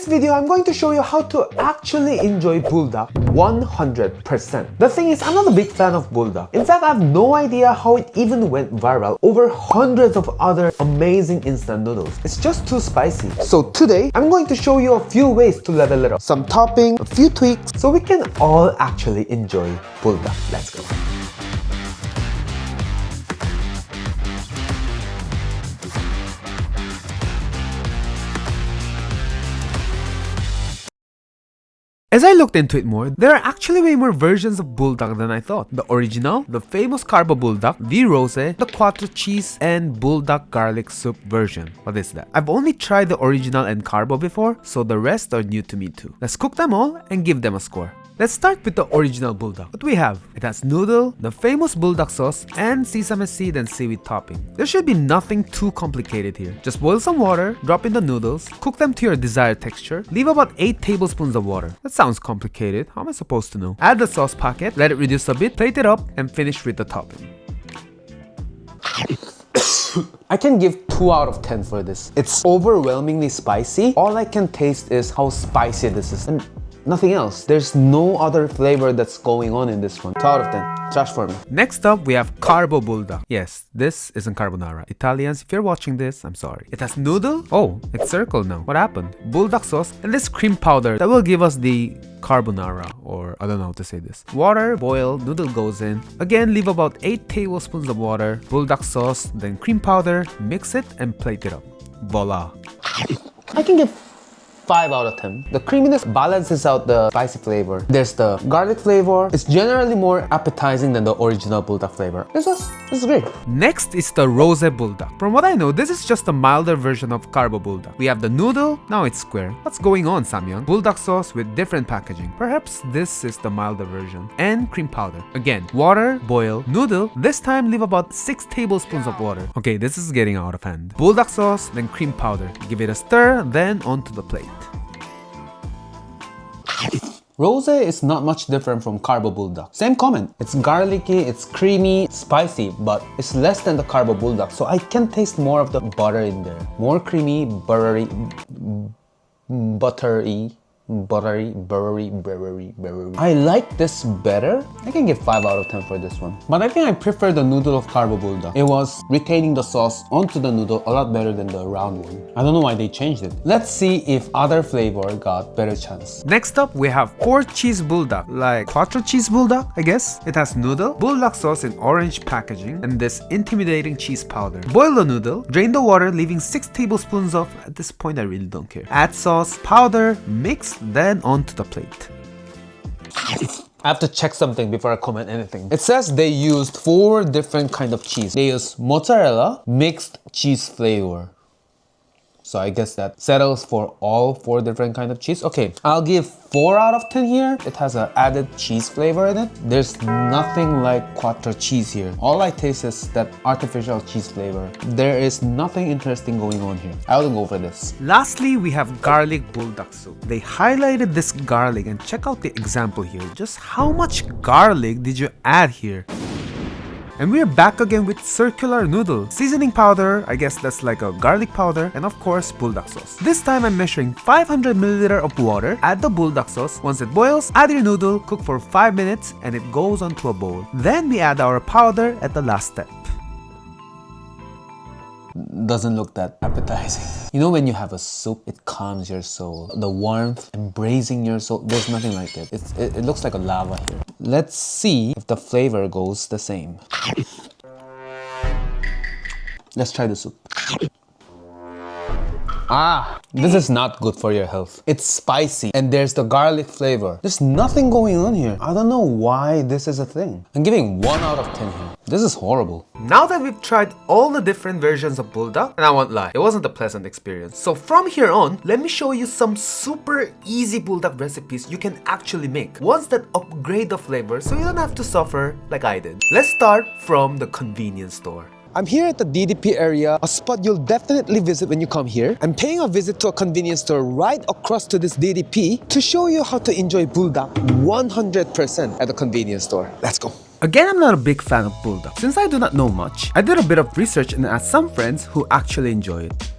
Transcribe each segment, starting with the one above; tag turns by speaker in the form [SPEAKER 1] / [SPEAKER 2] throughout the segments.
[SPEAKER 1] this video, I'm going to show you how to actually enjoy Buldak 100%. The thing is, I'm not a big fan of Buldak. In fact, I have no idea how it even went viral over hundreds of other amazing instant noodles. It's just too spicy. So today, I'm going to show you a few ways to level it up. Some topping, a few tweaks, so we can all actually enjoy Buldak. Let's go. As I looked into it more, there are actually way more versions of Buldak than I thought. The original, the famous Carbo Buldak, the Rose, the Quattro Cheese, and Buldak Garlic Soup version. What is that? I've only tried the original and Carbo before, so the rest are new to me too. Let's cook them all and give them a score. Let's start with the original Buldak. What we have? It has noodle, the famous Buldak sauce, and sesame seed and seaweed topping. There should be nothing too complicated here. Just boil some water, drop in the noodles, cook them to your desired texture, leave about 8 tablespoons of water. That sounds complicated. How am I supposed to know? Add the sauce packet, let it reduce a bit, plate it up, and finish with the topping. I can give 2 out of 10 for this. It's overwhelmingly spicy. All I can taste is how spicy this is. And nothing else. There's no other flavor that's going on in this one. 2 out of 10. Trash for me. Next up, we have Carbo Buldak. Yes, this isn't carbonara. Italians, if you're watching this, I'm sorry. It has noodle. Oh, it's circle now. What happened? Buldak sauce and this cream powder that will give us the carbonara, or I don't know how to say this. Water, boil, noodle goes in. Again, leave about 8 tablespoons of water, Buldak sauce, then cream powder, mix it and plate it up. Voila. I can give 5 out of 10. The creaminess balances out the spicy flavor. There's the garlic flavor. It's generally more appetizing than the original Buldak flavor. This is great. Next is the Rose Buldak. From what I know, this is just a milder version of Carbo Buldak. We have the noodle, now it's square. What's going on, Samyang? Buldak sauce with different packaging. Perhaps this is the milder version. And cream powder. Again, water, boil, noodle. This time leave about 6 tablespoons of water. Okay, this is getting out of hand. Buldak sauce, then cream powder. Give it a stir, then onto the plate. Rose is not much different from Carbo Buldak. Same comment. It's garlicky, it's creamy, spicy, but it's less than the Carbo Buldak, so I can taste more of the butter in there. More creamy, buttery. I like this better. I can give 5 out of 10 for this one. But I think I prefer the noodle of Carbo Buldak. It was retaining the sauce onto the noodle a lot better than the round one. I don't know why they changed it. Let's see if other flavor got better chance. Next up, we have 4 cheese Buldak, like Quattro Cheese Buldak, I guess. It has noodle, Buldak sauce in orange packaging, and this intimidating cheese powder. Boil the noodle, drain the water, leaving 6 tablespoons of, at this point I really don't care. Add sauce, powder, mix, then onto the plate. I have to check something before I comment anything. It says they used 4 different kind of cheese. They used mozzarella, mixed cheese flavor. So I guess that settles for all 4 different kind of cheese. Okay, I'll give 4 out of 10 here. It has an added cheese flavor in it. There's nothing like Quattro cheese here. All I taste is that artificial cheese flavor. There is nothing interesting going on here. I will go for this. Lastly, we have garlic Buldak soup. They highlighted this garlic and check out the example here. Just how much garlic did you add here? And we're back again with circular noodle. Seasoning powder, I guess that's like a garlic powder, and of course Buldak sauce. This time I'm measuring 500 ml of water, add the Buldak sauce. Once it boils, add your noodle, cook for 5 minutes, and it goes onto a bowl. Then we add our powder at the last step. Doesn't look that appetizing. You know when you have a soup, it calms your soul. The warmth embracing your soul, there's nothing like it. It looks like a lava here. Let's see if the flavor goes the same. Let's try the soup. This is not good for your health. It's spicy and there's the garlic flavor. There's nothing going on here. I don't know why this is a thing. I'm giving 1 out of 10 here. This is horrible. Now that we've tried all the different versions of Buldak, and I won't lie, it wasn't a pleasant experience. So from here on, let me show you some super easy Buldak recipes you can actually make. Ones that upgrade the flavor so you don't have to suffer like I did. Let's start from the convenience store. I'm here at the DDP area, a spot you'll definitely visit when you come here. I'm paying a visit to a convenience store right across to this DDP to show you how to enjoy Buldak 100% at the convenience store. Let's go. Again, I'm not a big fan of Buldak. Since I do not know much, I did a bit of research and asked some friends who actually enjoy it.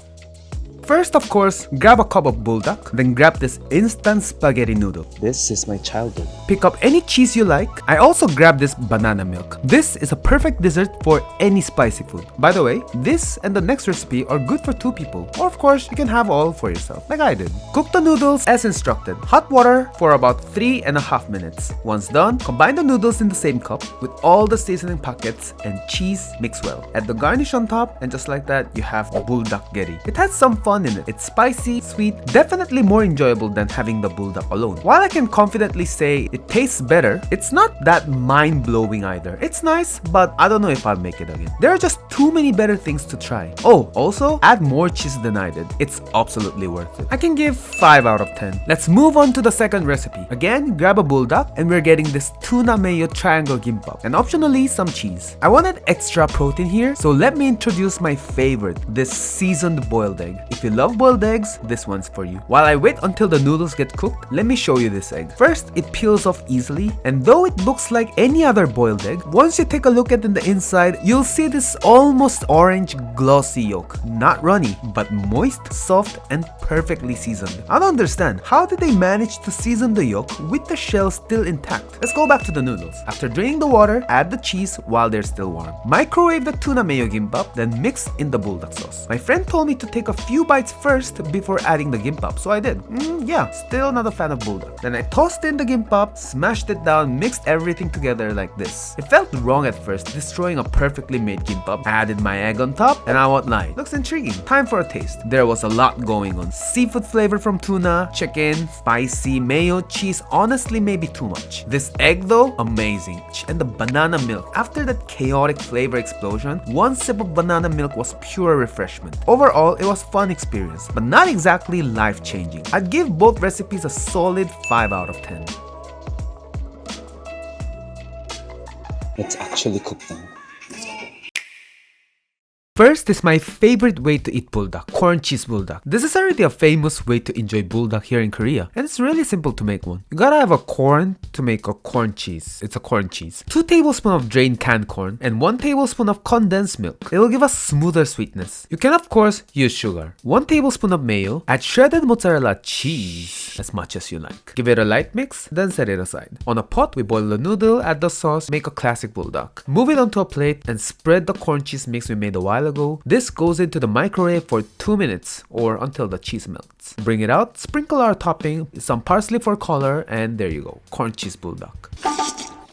[SPEAKER 1] First, of course, grab a cup of buldak, then grab this instant spaghetti noodle.
[SPEAKER 2] This is my childhood.
[SPEAKER 1] Pick up any cheese you like. I also grabbed this banana milk. This is a perfect dessert for any spicy food. By the way, this and the next recipe are good for 2 people. Or of course, you can have all for yourself, like I did. Cook the noodles as instructed. Hot water for about 3.5 minutes. Once done, combine the noodles in the same cup with all the seasoning packets and cheese mix well. Add the garnish on top, and just like that, you have the buldak getty. It has some fun in it. It's spicy, sweet, definitely more enjoyable than having the buldak alone. While I can confidently say it tastes better, it's not that mind-blowing either. It's nice, but I don't know if I'll make it again. There are just too many better things to try. Oh, also, add more cheese than I did. It's absolutely worth it. I can give 5 out of 10. Let's move on to the second recipe. Again, grab a buldak, and we're getting this tuna mayo triangle gimbap, and optionally some cheese. I wanted extra protein here, so let me introduce my favorite, this seasoned boiled egg. If you love boiled eggs, this one's for you. While I wait until the noodles get cooked, let me show you this egg. First, it peels off easily, and though it looks like any other boiled egg, once you take a look at the inside, you'll see this almost orange glossy yolk. Not runny, but moist, soft, and perfectly seasoned. I don't understand, how did they manage to season the yolk with the shell still intact? Let's go back to the noodles. After draining the water, add the cheese while they're still warm. Microwave the tuna mayo gimbap, then mix in the buldak sauce. My friend told me to take a few bites first before adding the gimbap, so I did. Yeah, still not a fan of buldak. Then I tossed in the gimbap, smashed it down, mixed everything together like this. It felt wrong at first, destroying a perfectly made gimbap. Added my egg on top, and I won't lie, looks intriguing. Time for a taste. There was a lot going on. Seafood flavor from tuna, chicken, spicy, mayo, cheese, honestly maybe too much. This egg though, amazing. And the banana milk. After that chaotic flavor explosion, one sip of banana milk was pure refreshment. Overall, it was a fun experience, but not exactly life-changing. I'd give both recipes a solid 5 out of 10.
[SPEAKER 2] Let's actually cook them.
[SPEAKER 1] First is my favorite way to eat buldak, corn cheese buldak. This is already a famous way to enjoy buldak here in Korea, and it's really simple to make one. You gotta have a corn to make a corn cheese. It's a corn cheese. 2 tablespoons of drained canned corn and 1 tablespoon of condensed milk. It will give us smoother sweetness. You can of course use sugar. 1 tablespoon of mayo. Add shredded mozzarella cheese as much as you like. Give it a light mix, then set it aside. On a pot, we boil the noodle, add the sauce, make a classic buldak. Move it onto a plate and spread the corn cheese mix we made a while ago. This goes into the microwave for 2 minutes or until the cheese melts. Bring it out, sprinkle our topping, some parsley for color, and there you go, corn cheese buldak.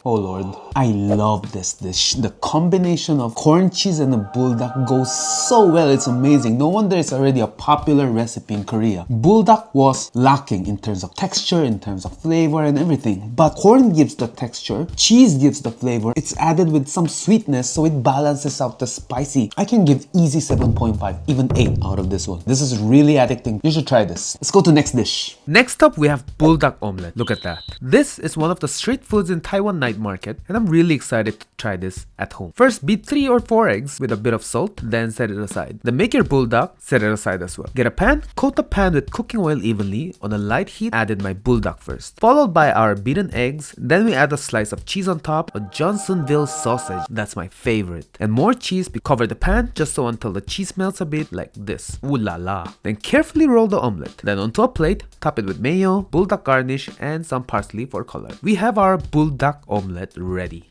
[SPEAKER 2] Oh Lord, I love this dish. The combination of corn cheese and the buldak goes so well, it's amazing. No wonder it's already a popular recipe in Korea. Buldak was lacking in terms of texture, in terms of flavor and everything. But corn gives the texture, cheese gives the flavor. It's added with some sweetness, so it balances out the spicy. I can give easy 7.5, even 8 out of this one. This is really addicting. You should try this. Let's go to next dish.
[SPEAKER 1] Next up, we have Buldak Omelette. Look at that. This is one of the street foods in Taiwan night market, and I'm really excited to try this at home. First, beat 3 or 4 eggs with a bit of salt, then set it aside. Then make your buldak, set it aside as well. Get a pan, coat the pan with cooking oil evenly on a light heat. Added my buldak first, followed by our beaten eggs. Then we add a slice of cheese on top, a Johnsonville sausage, that's my favorite, and more cheese. Cover the pan just so until the cheese melts a bit like this. Ooh la la. Then carefully roll the omelette. Then onto a plate, top it with mayo, buldak garnish, and some parsley for color. We have our buldak omelette ready.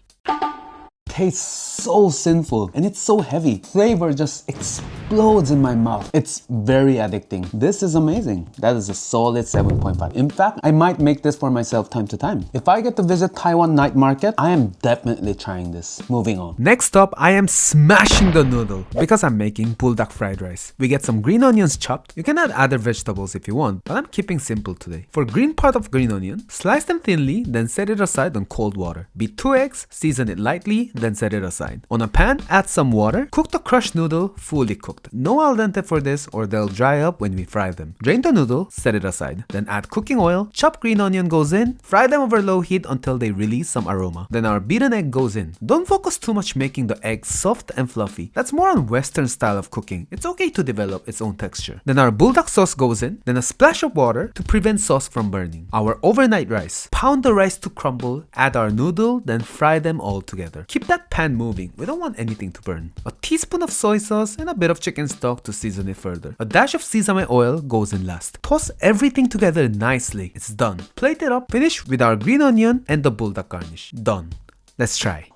[SPEAKER 2] Tastes so sinful and it's so heavy. Flavor just explodes in my mouth. It's very addicting. This is amazing. That is a solid 7.5. In fact, I might make this for myself time to time. If I get to visit Taiwan night market, I am definitely trying this. Moving on.
[SPEAKER 1] Next up, I am smashing the noodle because I'm making buldak fried rice. We get some green onions chopped. You can add other vegetables if you want, but I'm keeping simple today. For green part of green onion, slice them thinly, then set it aside on cold water. Beat 2 eggs, season it lightly, then set it aside. On a pan, add some water. Cook the crushed noodle fully cooked. No al dente for this or they'll dry up when we fry them. Drain the noodle, set it aside. Then add cooking oil. Chopped green onion goes in. Fry them over low heat until they release some aroma. Then our beaten egg goes in. Don't focus too much making the egg soft and fluffy. That's more on Western style of cooking. It's okay to develop its own texture. Then our buldak sauce goes in. Then a splash of water to prevent sauce from burning. Our overnight rice. Pound the rice to crumble. Add our noodle, then fry them all together. Keep that pan moving. We don't want anything to burn. A teaspoon of soy sauce and a bit of chicken
[SPEAKER 2] chicken stock to season it further. A dash of sesame oil goes in last. Toss everything together nicely. It's done. Plate it up. Finish with our green onion and the buldak garnish. Done. Let's try.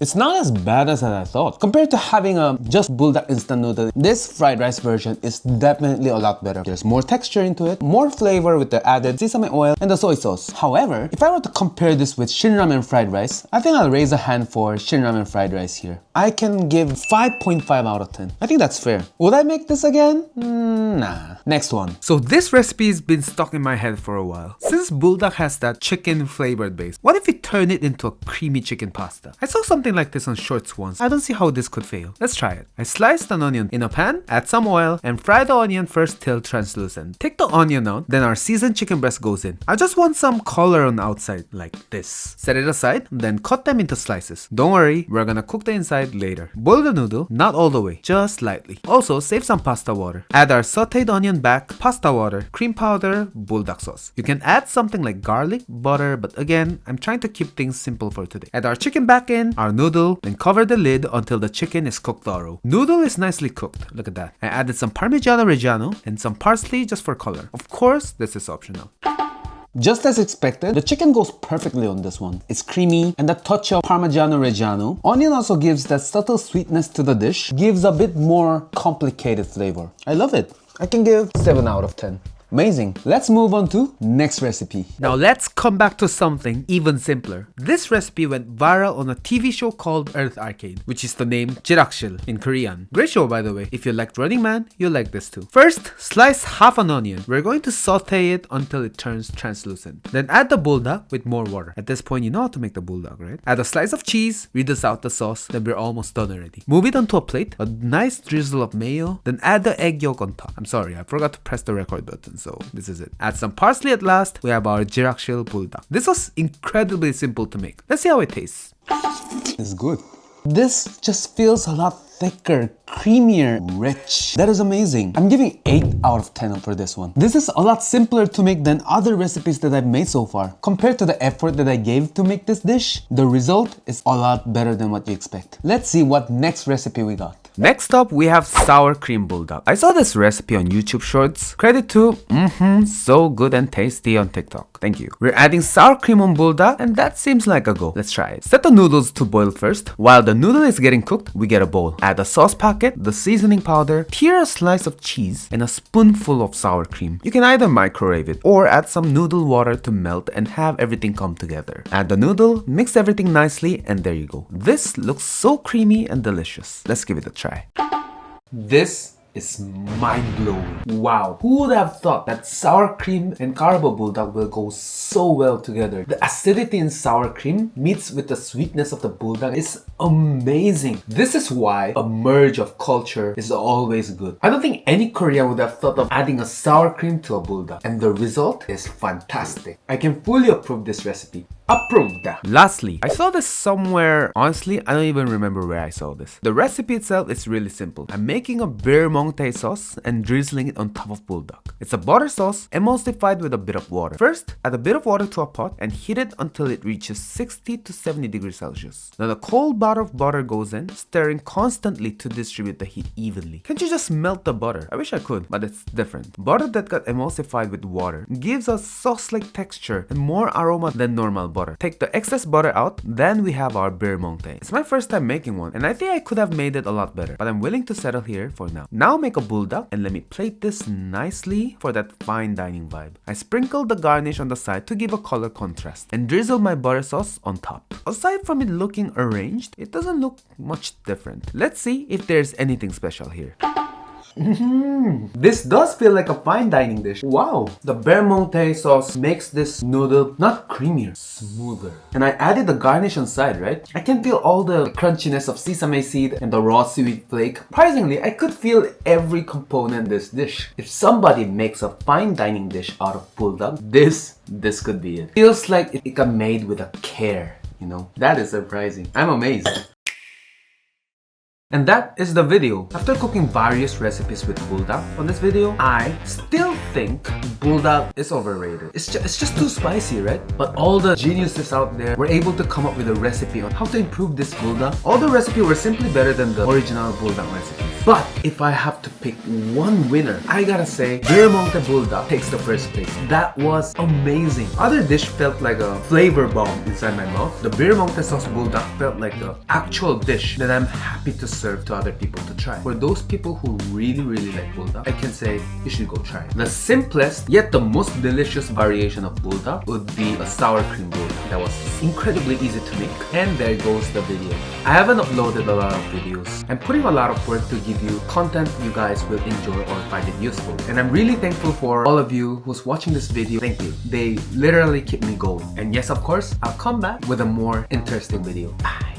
[SPEAKER 1] It's not as bad as I thought. Compared to having a just buldak instant noodle, this fried rice version is definitely a lot better. There's more texture into it, more flavor with the added sesame oil and the soy sauce. However, if I were to compare this with Shin Ramen fried rice, I think I'll raise a hand for Shin Ramen fried rice here. I can give 5.5 out of 10. I think that's fair. Would I make this again? Nah. Next one.
[SPEAKER 2] So this recipe has been stuck in my head for a while. Since buldak has that chicken flavored base, what if we turn it into a creamy chicken pasta? I saw something like this on shorts once. I don't see how this could fail. Let's try it. I sliced an onion in a pan, add some oil, and fry the onion first till translucent. Take the onion out, then our seasoned chicken breast goes in. I just want some color on the outside, like this. Set it aside, then cut them into slices. Don't worry, we're gonna cook the inside later. Boil the noodle, not all the way, just lightly. Also, save some pasta water. Add our sauteed onion back, pasta water, cream powder, buldak sauce. You can add something like garlic, butter, but again, I'm trying to keep things simple for today. Add our chicken back in, our noodle, then cover the lid until the chicken is cooked thorough. Noodle is nicely cooked, look at that. I added some Parmigiano Reggiano and some parsley just for color. Of course, this is optional.
[SPEAKER 1] Just as expected, the chicken goes perfectly on this one. It's creamy and the touch of Parmigiano Reggiano. Onion also gives that subtle sweetness to the dish, gives a bit more complicated flavor. I love it. I can give 7 out of 10. Amazing. Let's move on to next recipe.
[SPEAKER 2] Now let's come back to something even simpler. This recipe went viral on a TV show called Earth Arcade, which is the name Jiraksil in Korean. Great show, by the way. If you liked Running Man, you'll like this too. First, slice half an onion. We're going to saute it until it turns translucent. Then add the buldak with more water. At this point, you know how to make the buldak, right? Add a slice of cheese, reduce out the sauce, then we're almost done already. Move it onto a plate, a nice drizzle of mayo, then add the egg yolk on top. I'm sorry, I forgot to press the record button, so this is it. Add some parsley at last. We have our Jiraksil Buldak. This was incredibly simple to make. Let's see how it tastes.
[SPEAKER 1] It's good. This just feels a lot thicker, creamier, rich. That is amazing. I'm giving 8 out of 10 for this one. This is a lot simpler to make than other recipes that I've made so far. Compared to the effort that I gave to make this dish, the result is a lot better than what you expect. Let's see what next recipe we got.
[SPEAKER 2] Next up, we have sour cream buldak. I saw this recipe on YouTube Shorts. Credit to so good and tasty on TikTok. Thank you. We're adding sour cream on buldak and that seems like a go. Let's try it. Set the noodles to boil first. While the noodle is getting cooked, we get a bowl. Add a sauce packet, the seasoning powder, tear a slice of cheese, and a spoonful of sour cream. You can either microwave it or add some noodle water to melt and have everything come together. Add the noodle, mix everything nicely, and there you go. This looks so creamy and delicious. Let's give it a try. This is mind-blowing. Wow, who would have thought that sour cream and carbo buldak will go so well together? The acidity in sour cream meets with the sweetness of the buldak is amazing. This is why a merge of culture is always good. I don't think any Korean would have thought of adding a sour cream to a buldak, and the result is fantastic. I can fully approve this recipe. Approved. Lastly, I saw this somewhere. Honestly, I don't even remember where I saw this. The recipe itself is really simple. I'm making a Beurre Monte sauce and drizzling it on top of buldak. It's a butter sauce emulsified with a bit of water. First, add a bit of water to a pot and heat it until it reaches 60 to 70 degrees Celsius. Then a cold bar of butter goes in, stirring constantly to distribute the heat evenly. Can't you just melt the butter? I wish I could, but it's different. Butter that got emulsified with water gives a sauce-like texture and more aroma than normal butter. Take the excess butter out, then we have our Beurre Monte. It's my first time making one, and I think I could have made it a lot better, but I'm willing to settle here for now. Now make a buldak, and let me plate this nicely for that fine dining vibe. I sprinkle the garnish on the side to give a color contrast, and drizzle my butter sauce on top. Aside from it looking arranged, it doesn't look much different. Let's see if there's anything special here. This does feel like a fine dining dish. Wow! The Beurre Monte sauce makes this noodle not creamier, smoother. And I added the garnish on side, right? I can feel all the crunchiness of sesame seed and the raw seaweed flake. Surprisingly, I could feel every component in this dish. If somebody makes a fine dining dish out of buldak, this could be it. Feels like it got made with a care, you know? That is surprising. I'm amazed.
[SPEAKER 1] And that is the video. After cooking various recipes with Buldak on this video, I still think Buldak is overrated. It's just too spicy, right? But all the geniuses out there were able to come up with a recipe on how to improve this Buldak. All the recipes were simply better than the original Buldak recipes. But if I have to pick one winner, I gotta say Beurre Monte Buldak takes the first place. That was amazing. Other dish felt like a flavor bomb inside my mouth. The Beurre Monte sauce Buldak felt like an actual dish that I'm happy to serve to other people to try. For those people who really like Buldak, I can say you should go try it. The simplest yet the most delicious variation of Buldak would be a sour cream Buldak. That was incredibly easy to make. And there goes the video. I haven't uploaded a lot of videos. I'm putting a lot of work to give you content you guys will enjoy or find it useful. And I'm really thankful for all of you who's watching this video. Thank you. They literally keep me going. And yes, of course, I'll come back with a more interesting video. Bye.